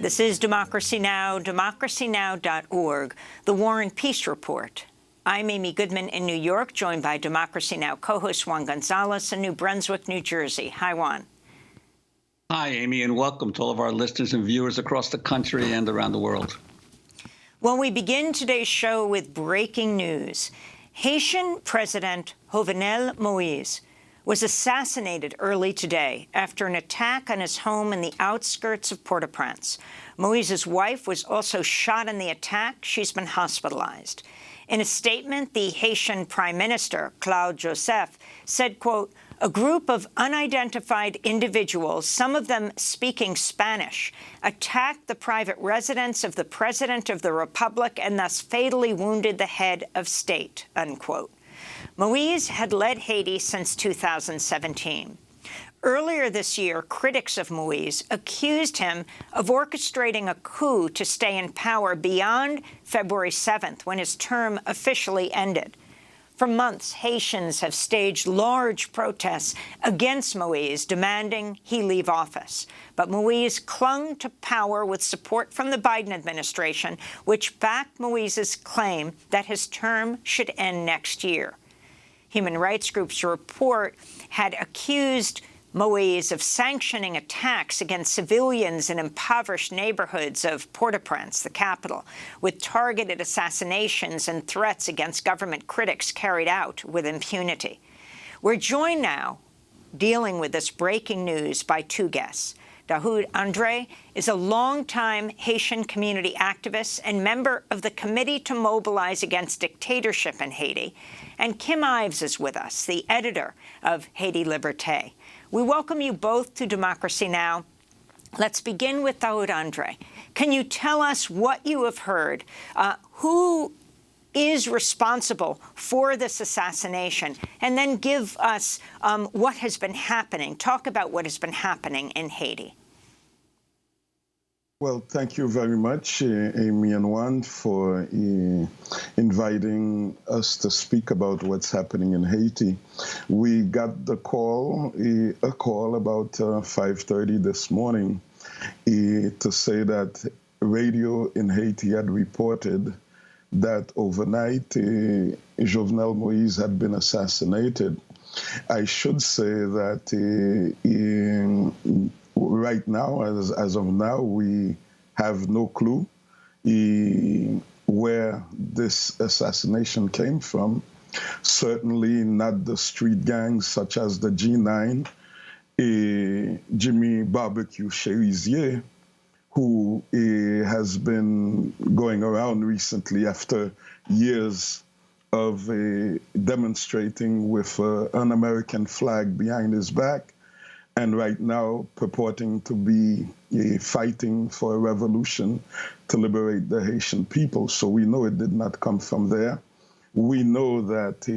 This is Democracy Now!, democracynow.org, the War and Peace Report. I'm Amy Goodman in New York, joined by Democracy Now! Co-host Juan Gonzalez in New Brunswick, New Jersey. Hi, Juan. Hi, Amy, and welcome to all of our listeners and viewers across the country and around the world. Well, we begin today's show with breaking news. Haitian President Jovenel Moïse was assassinated early today after an attack on his home in the outskirts of Port-au-Prince. Moïse's wife was also shot in the attack. She's been hospitalized. In a statement, the Haitian Prime Minister, Claude, said, quote, "A group of unidentified individuals, some of them speaking Spanish, attacked the private residence of the President of the Republic and thus fatally wounded the head of state," unquote. Moïse had led Haiti since 2017. Earlier this year, critics of Moïse accused him of orchestrating a coup to stay in power beyond February 7th, when his term officially ended. For months, Haitians have staged large protests against Moïse, demanding he leave office. But Moïse clung to power with support from the Biden administration, which backed Moïse's claim that his term should end next year. Human rights groups report had accused Moïse of sanctioning attacks against civilians in impoverished neighborhoods of Port-au-Prince, the capital, with targeted assassinations and threats against government critics carried out with impunity. We're joined now, dealing with this breaking news, by two guests. Dahoud Andre is a longtime Haitian community activist and member of the Committee to Mobilize Against Dictatorship in Haiti. And Kim Ives is with us, the editor of Haiti Liberté. We welcome you both to Democracy Now! Let's begin with Dahoud Andre. Can you tell us what you have heard? Who is responsible for this assassination? And then give us what has been happening. Talk about what has been happening in Haiti. Well, thank you very much, Amy and Juan, for inviting us to speak about what's happening in Haiti. We got the call, a call about 5:30 this morning to say that radio in Haiti had reported that overnight Jovenel Moïse had been assassinated. I should say that right now, as of now, we have no clue where this assassination came from. Certainly not the street gangs such as the G9, Jimmy Barbecue Cherizier, who has been going around recently after years of demonstrating with an American flag behind his back, and right now purporting to be fighting for a revolution to liberate the Haitian people. So we know it did not come from there. We know that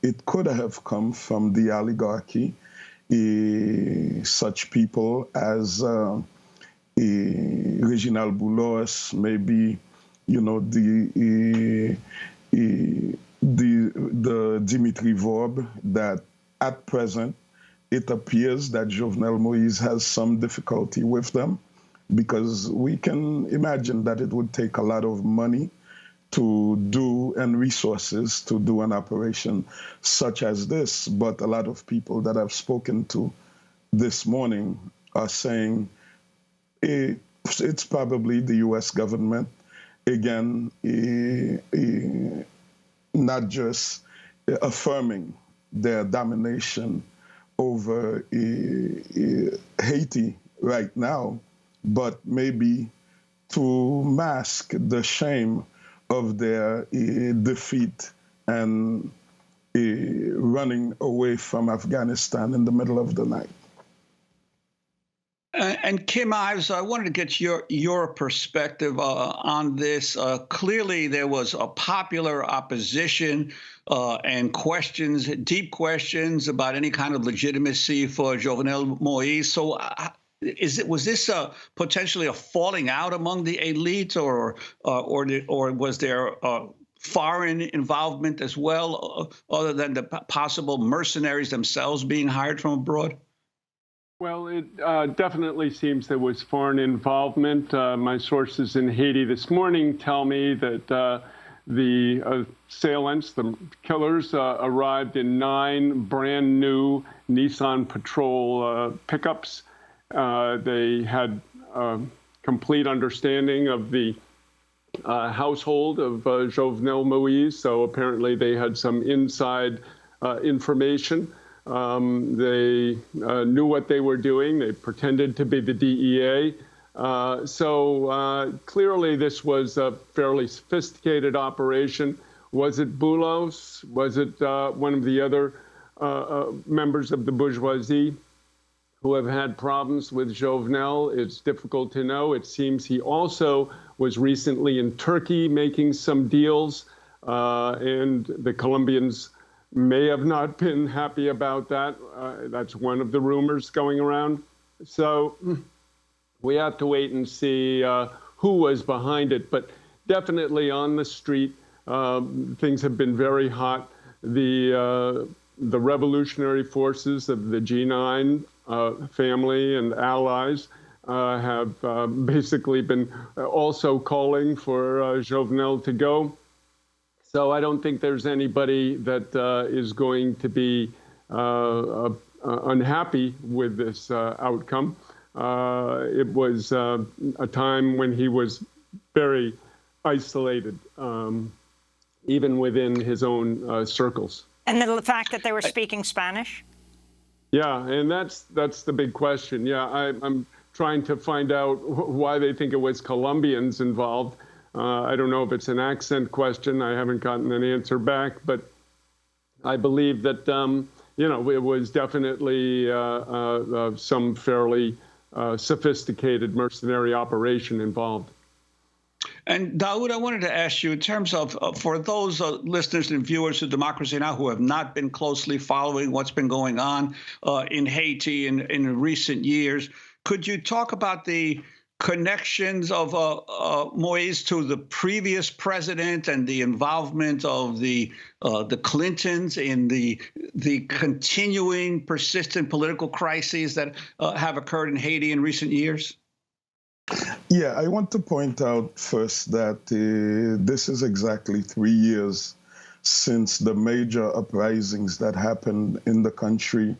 it could have come from the oligarchy, such people as Reginald Boulos, maybe, you know, the Dimitri Vorbe, that at present it appears that Jovenel Moïse has some difficulty with them, because we can imagine that it would take a lot of money to do and resources to do an operation such as this. But a lot of people that I've spoken to this morning are saying it's probably the U.S. government, again, not just affirming their domination over Haiti right now, but maybe to mask the shame of their defeat and running away from Afghanistan in the middle of the night. And Kim Ives, I wanted to get your perspective on this. Clearly, there was a popular opposition and questions, deep questions about any kind of legitimacy for Jovenel Moïse. So, was this potentially a falling out among the elite, or was there foreign involvement as well, other than the possible mercenaries themselves being hired from abroad? Well, it definitely seems there was foreign involvement. My sources in Haiti this morning tell me that the assailants, the killers, arrived in 9 brand new Nissan Patrol pickups. They had complete understanding of the household of Jovenel Moïse, so apparently they had some inside information. They knew what they were doing. They pretended to be the DEA. So clearly this was a fairly sophisticated operation. Was it Boulos? Was it one of the other members of the bourgeoisie who have had problems with Jovenel? It's difficult to know. It seems he also was recently in Turkey making some deals, and the Colombians may have not been happy about that. That's one of the rumors going around. So we have to wait and see who was behind it. But definitely on the street, things have been very hot. The revolutionary forces of the G9 family and allies have basically been also calling for Jovenel to go. So I don't think there's anybody that is going to be unhappy with this outcome. It was a time when he was very isolated, even within his own circles. And the fact that they were speaking Spanish? Yeah, and that's the big question. Yeah, I'm trying to find out why they think it was Colombians involved. I don't know if it's an accent question. I haven't gotten an answer back, but I believe that, you know, it was definitely some fairly sophisticated mercenary operation involved. And Dahoud, I wanted to ask you, in terms of, for those listeners and viewers of Democracy Now! Who have not been closely following what's been going on in Haiti in recent years, could you talk about the connections of Moïse to the previous president and the involvement of the Clintons in the continuing, persistent political crises that have occurred in Haiti in recent years? Yeah, I want to point out first that this is exactly 3 years since the major uprisings that happened in the country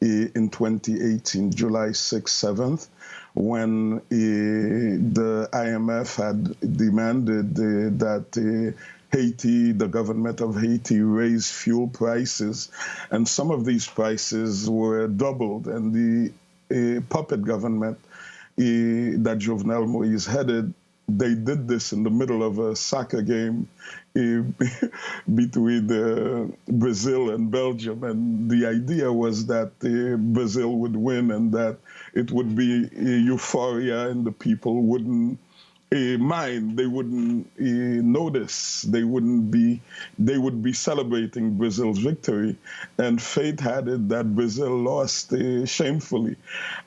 in 2018, July 6th, 7th, when the IMF had demanded that Haiti, the government of Haiti, raise fuel prices. And some of these prices were doubled, and the puppet government that Jovenel Moïse headed, they did this in the middle of a soccer game between Brazil and Belgium. And the idea was that Brazil would win and that it would be euphoria and the people wouldn't mind, they wouldn't notice, they would be celebrating Brazil's victory. And fate had it that Brazil lost shamefully.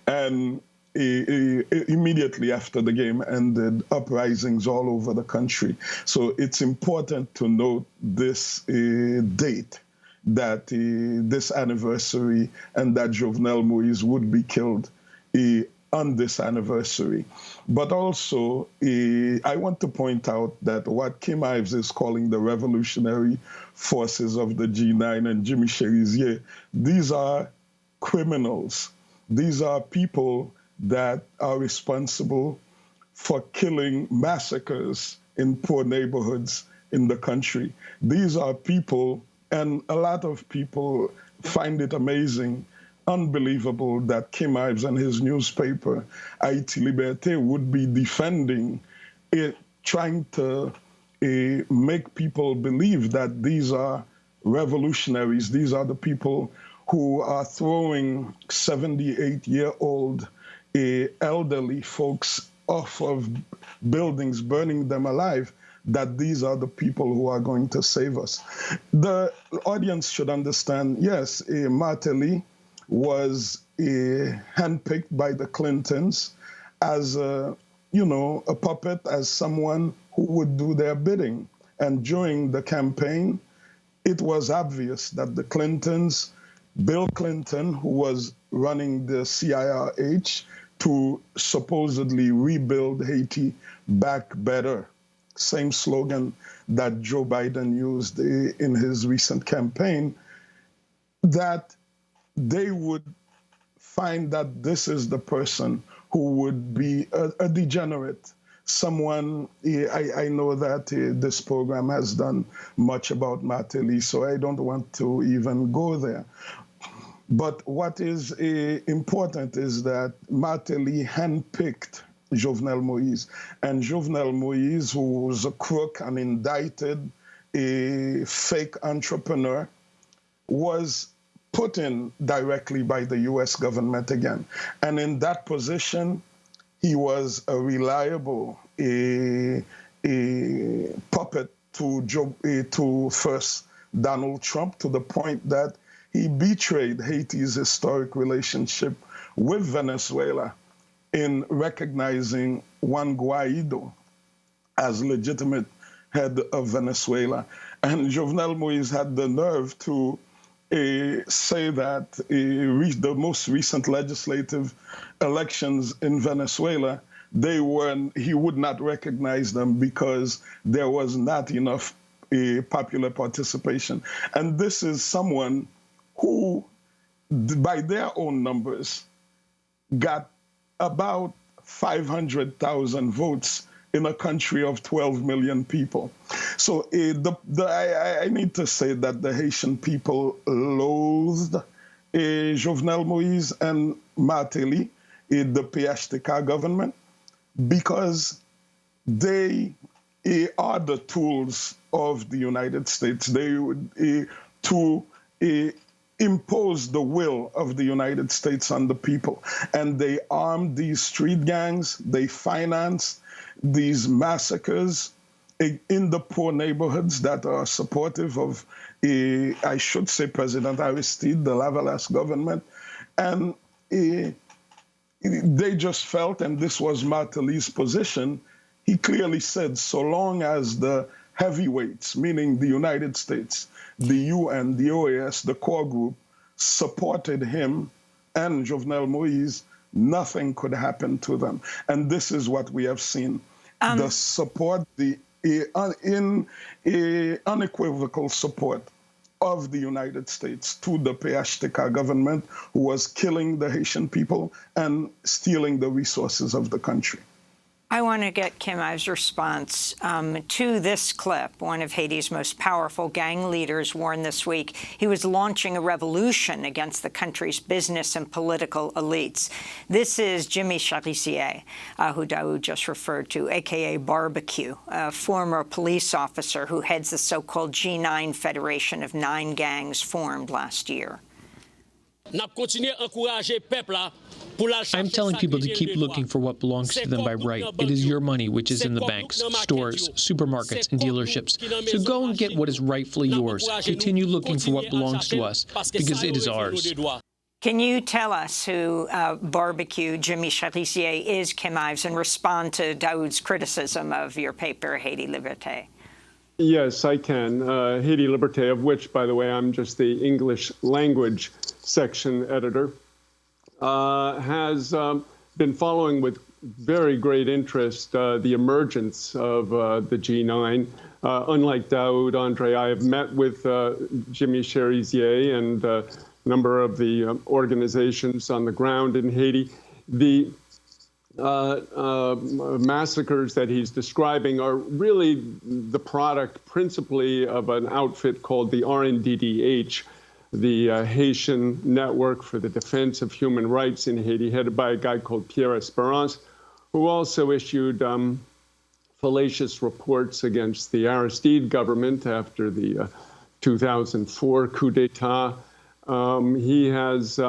And immediately after the game ended, uprisings all over the country. So it's important to note this date, that this anniversary, and that Jovenel Moïse would be killed on this anniversary. But also, I want to point out that what Kim Ives is calling the revolutionary forces of the G9 and Jimmy Cherizier, these are criminals. These are people that are responsible for killing massacres in poor neighborhoods in the country. These are people, and a lot of people find it amazing, unbelievable that Kim Ives and his newspaper, Haiti Liberté, would be defending it, trying to make people believe that these are revolutionaries. These are the people who are throwing 78-year-old elderly folks off of buildings, burning them alive, that these are the people who are going to save us. The audience should understand, yes, Martelly was handpicked by the Clintons as a puppet, as someone who would do their bidding. And during the campaign, it was obvious that the Clintons, Bill Clinton, who was running the CIRH to supposedly rebuild Haiti back better. Same slogan that Joe Biden used in his recent campaign, that they would find that this is the person who would be a degenerate. Someone, I know that this program has done much about Martelly, so I don't want to even go there. But what is important is that Martelly handpicked Jovenel Moïse. And Jovenel Moïse, who was a crook, an indicted, a fake entrepreneur, was put in directly by the US government again. And in that position, he was a reliable puppet to first Donald Trump, to the point that he betrayed Haiti's historic relationship with Venezuela in recognizing Juan Guaido as legitimate head of Venezuela. And Jovenel Moïse had the nerve to say that the most recent legislative elections in Venezuela, he would not recognize them because there was not enough popular participation. And this is someone who, by their own numbers, got about 500,000 votes in a country of 12 million people. So I need to say that the Haitian people loathed Jovenel Moïse and Martelly, the PHTK government, because they are the tools of the United States. They to impose the will of the United States on the people. And they armed these street gangs, they financed these massacres in the poor neighborhoods that are supportive of, I should say, President Aristide, the Lavalas government. And they just felt, and this was Martelly's position, he clearly said, so long as the heavyweights, meaning the United States, the UN, the OAS, the core group, supported him and Jovenel Moïse, nothing could happen to them. And this is what we have seen. The support, the unequivocal support of the United States to the PHTK government, who was killing the Haitian people and stealing the resources of the country. I want to get Kim Ives' response to this clip. One of Haiti's most powerful gang leaders warned this week he was launching a revolution against the country's business and political elites. This is Jimmy Cherizier, who Dahoud just referred to, a.k.a. Barbecue, a former police officer who heads the so-called G9 Federation of 9 gangs formed last year. I'm telling people to keep looking for what belongs to them by right. It is your money which is in the banks, stores, supermarkets, and dealerships. So go and get what is rightfully yours. Continue looking for what belongs to us, because it is ours. Can you tell us who Barbecue Jimmy Cherizier is, Kim Ives, and respond to Dahoud's criticism of your paper, Haiti Liberté? Yes, I can. Haiti Liberté, of which, by the way, I'm just the English language section editor, has been following with very great interest the emergence of the G9. Unlike Dahoud Andre, I have met with Jimmy Cherizier and a number of the organizations on the ground in Haiti. The massacres that he's describing are really the product principally of an outfit called the RNDDH, the Haitian Network for the Defense of Human Rights in Haiti, headed by a guy called Pierre Espérance, who also issued fallacious reports against the Aristide government after the 2004 coup d'etat. He has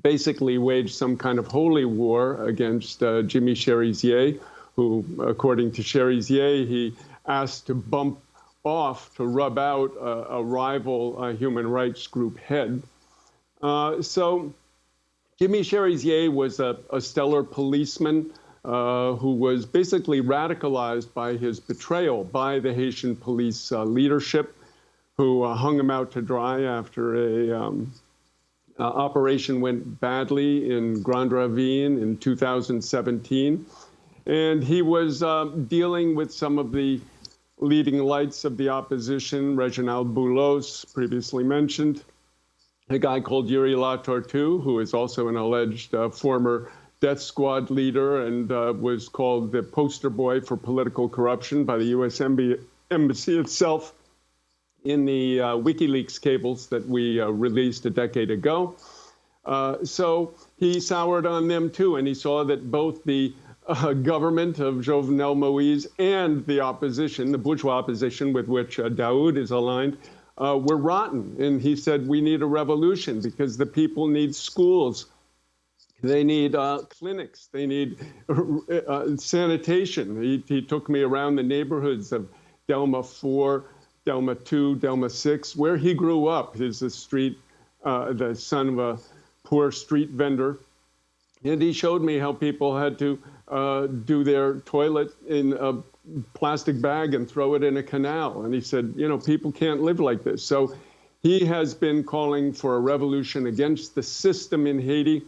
basically waged some kind of holy war against Jimmy Cherizier, who, according to Cherizier, he asked to bump off to rub out a rival human rights group head. So Jimmy Cherizier was a stellar policeman who was basically radicalized by his betrayal by the Haitian police leadership, who hung him out to dry after Operation went badly in Grand Ravine in 2017. And he was dealing with some of the leading lights of the opposition, Reginald Boulos, previously mentioned, a guy called Yuri Latortu, who is also an alleged former death squad leader and was called the poster boy for political corruption by the U.S. Embassy itself in the WikiLeaks cables that we released a decade ago. So he soured on them, too, and he saw that both the government of Jovenel Moïse and the opposition, the bourgeois opposition with which Dahoud is aligned, were rotten. And he said, we need a revolution because the people need schools. They need clinics. They need sanitation. He took me around the neighborhoods of Delma 4, Delma 2, Delma 6, where he grew up. He's the son of a poor street vendor. And he showed me how people had to do their toilet in a plastic bag and throw it in a canal. And he said, you know, people can't live like this. So he has been calling for a revolution against the system in Haiti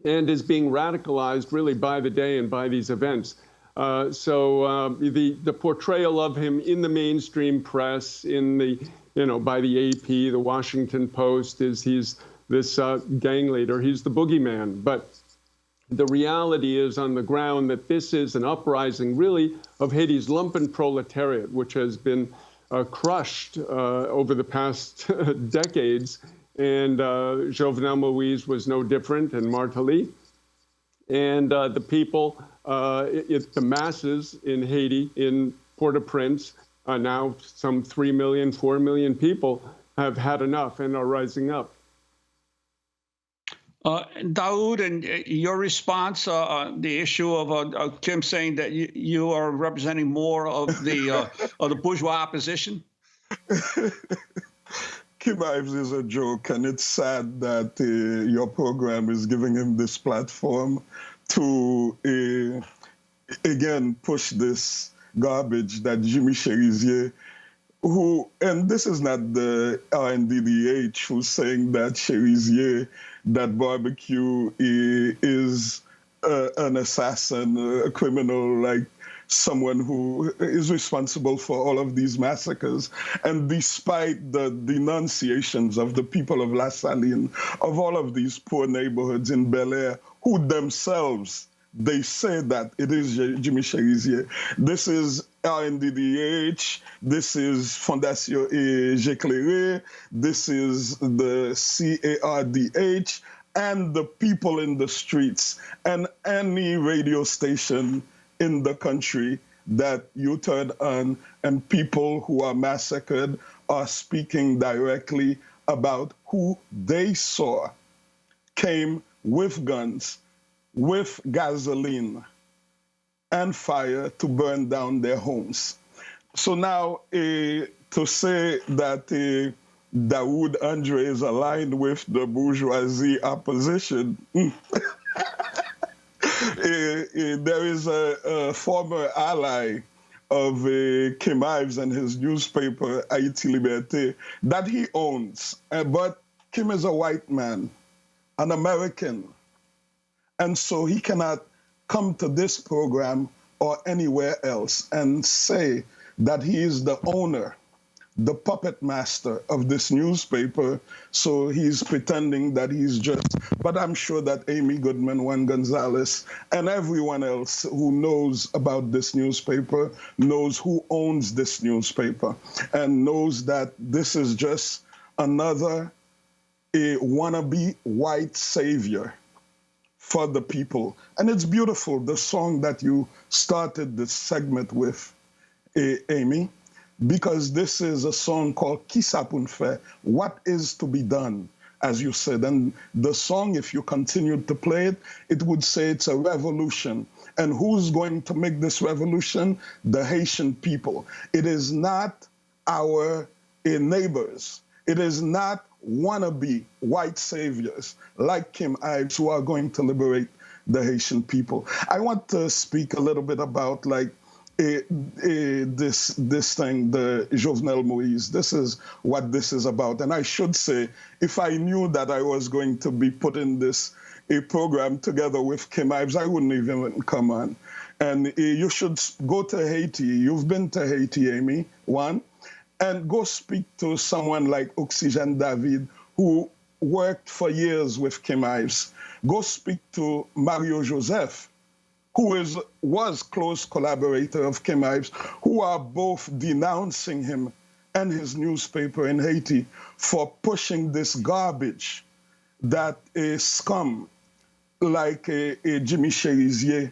and is being radicalized really by the day and by these events. So the portrayal of him in the mainstream press, in the, by the AP, the Washington Post, is he's this gang leader. He's the boogeyman. But the reality is on the ground that this is an uprising, really, of Haiti's lumpen proletariat, which has been crushed over the past decades. And Jovenel Moïse was no different, and Martelly. And the people, the masses in Haiti, in Port-au-Prince, now some 3 million, 4 million people have had enough and are rising up. Dahoud, and your response on the issue of Kim saying that you are representing more of the bourgeois opposition? Kim Ives is a joke, and it's sad that your program is giving him this platform to, again, push this garbage that Jimmy Cherizier, who, and this is not the RNDDH who's saying that Cherizier, that barbecue is an assassin, a criminal, like someone who is responsible for all of these massacres. And despite the denunciations of the people of La Saline, of all of these poor neighborhoods in Bel Air, who themselves, they say that it is Jimmy Cherizier. This is RNDDH, this is Fondation J'éclairé, this is the CARDH, and the people in the streets, and any radio station in the country that you turn on, and people who are massacred are speaking directly about who they saw came with guns, with gasoline and fire to burn down their homes. So now to say that Dahoud Andre is aligned with the bourgeoisie opposition, there is a former ally of Kim Ives and his newspaper, Haiti Liberté, that he owns. But Kim is a white man, an American. And so he cannot come to this program or anywhere else and say that he is the owner, the puppet master of this newspaper. So he's pretending that he's just, but I'm sure that Amy Goodman, Juan Gonzalez, and everyone else who knows about this newspaper knows who owns this newspaper and knows that this is just another wannabe white savior for the people. And it's beautiful, the song that you started this segment with, Amy, because this is a song called Qui ça pour faire, what is to be done, as you said. And the song, if you continued to play it, it would say it's a revolution. And who's going to make this revolution? The Haitian people. It is not our neighbors. It is not wannabe white saviors like Kim Ives who are going to liberate the Haitian people. I want to speak a little bit about, like, this thing, the Jovenel Moïse. This is what this is about. And I should say, if I knew that I was going to be putting this program together with Kim Ives, I wouldn't even come on. And you should go to Haiti. You've been to Haiti, Amy, one, and go speak to someone like Oxygen David, who worked for years with Kim Ives. Go speak to Mario Joseph, who was close collaborator of Kim Ives, who are both denouncing him and his newspaper in Haiti for pushing this garbage that a scum like Jimmy Cherizier,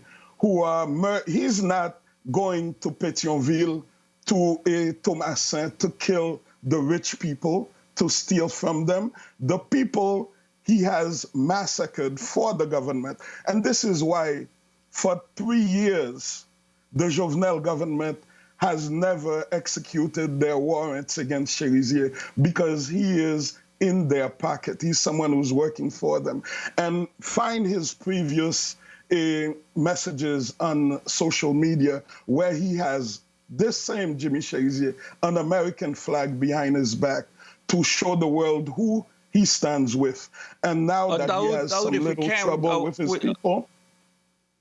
he's not going to Pétionville, to Thomasin, to kill the rich people, to steal from them. The people he has massacred for the government. And this is why for 3 years, the Jovenel government has never executed their warrants against Cherizier, because he is in their pocket. He's someone who's working for them. And find his previous messages on social media where he has this same Jimmy Cherizier, an American flag behind his back, to show the world who he stands with. And now that he has some little trouble with his people,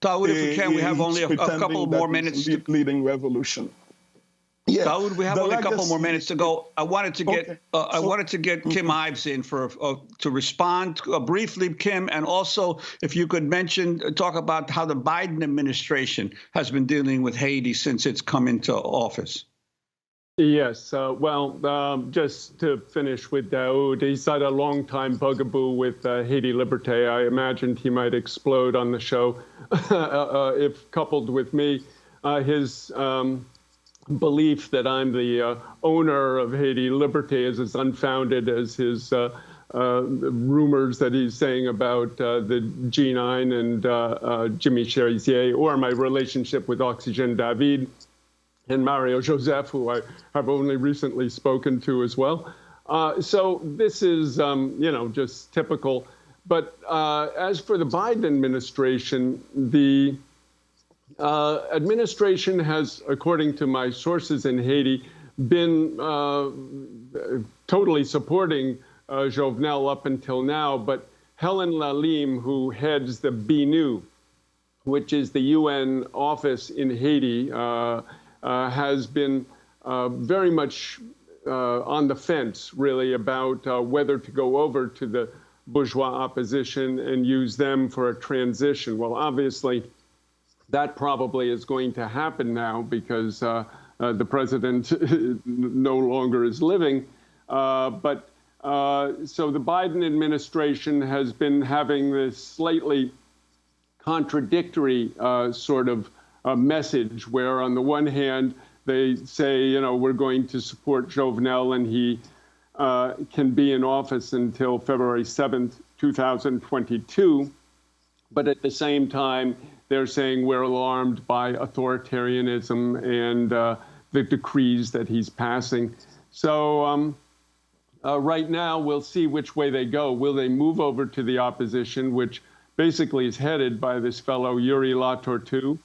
Dahoud, if we can, we have only a couple more minutes. Leading revolution. Yeah, Dahoud, we have only a couple more minutes to go. I wanted to get Kim Ives in to respond briefly, Kim, and also if you could talk about how the Biden administration has been dealing with Haiti since it's come into office. Yes, just to finish with Dahoud, he's had a long-time bugaboo with Haiti Liberté. I imagined he might explode on the show if coupled with me. His belief that I'm the owner of Haiti Liberté is as unfounded as his rumors that he's saying about the G9 and Jimmy Cherizier, or my relationship with Oxygen David and Mario Joseph, who I have only recently spoken to as well. So this is, just typical. But as for the Biden administration, the administration has, according to my sources in Haiti, been totally supporting Jovenel up until now. But Helen Lalime, who heads the BNU, which is the UN office in Haiti, has been very much on the fence, really, about whether to go over to the bourgeois opposition and use them for a transition. Well, obviously, that probably is going to happen now because the president no longer is living. So the Biden administration has been having this slightly contradictory sort of message where, on the one hand, they say, we're going to support Jovenel and he can be in office until February 7th, 2022. But at the same time, they're saying we're alarmed by authoritarianism and the decrees that he's passing. So right now, we'll see which way they go. Will they move over to the opposition, which basically is headed by this fellow, Yuri Latortu,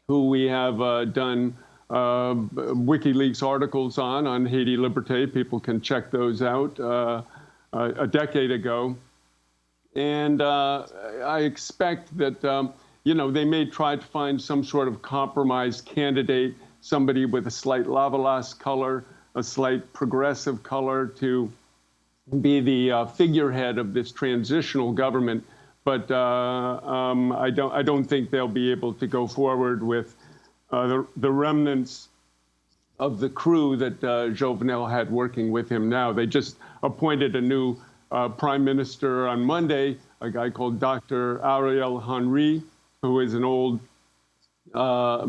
who we have done WikiLeaks articles on Haiti Liberté. People can check those out a decade ago. And I expect that, they may try to find some sort of compromise candidate, somebody with a slight lavalas color, a slight progressive color, to be the figurehead of this transitional government. But I don't think they'll be able to go forward with the remnants of the crew that Jovenel had working with him now. They just appointed a new prime minister on Monday, a guy called Dr. Ariel Henry, who is an old,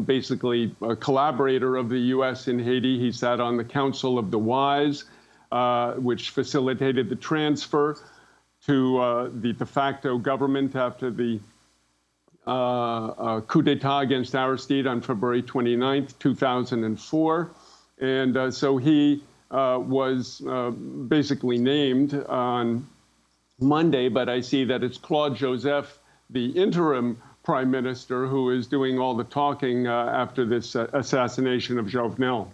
basically a collaborator of the U.S. in Haiti. He sat on the Council of the Wise, which facilitated the transfer to the de facto government after the coup d'etat against Aristide on February 29th, 2004. And so he was basically named on Monday, but I see that it's Claude Joseph, the interim prime minister who is doing all the talking after this assassination of Jovenel.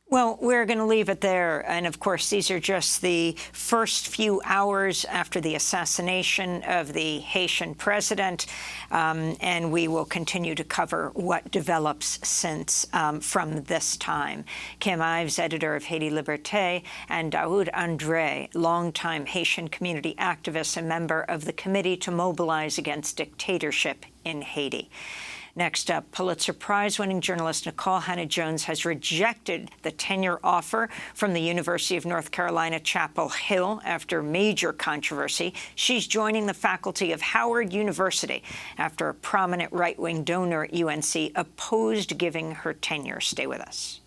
Well, we're going to leave it there. And of course, these are just the first few hours after the assassination of the Haitian president. And we will continue to cover what develops since from this time. Kim Ives, editor of Haiti Liberté, and Dahoud Andre, longtime Haitian community activist and member of the Committee to Mobilize Against Dictatorship in Haiti. Next up, Pulitzer Prize-winning journalist Nikole Hannah-Jones has rejected the tenure offer from the University of North Carolina, Chapel Hill after major controversy. She's joining the faculty of Howard University after a prominent right-wing donor at UNC opposed giving her tenure. Stay with us.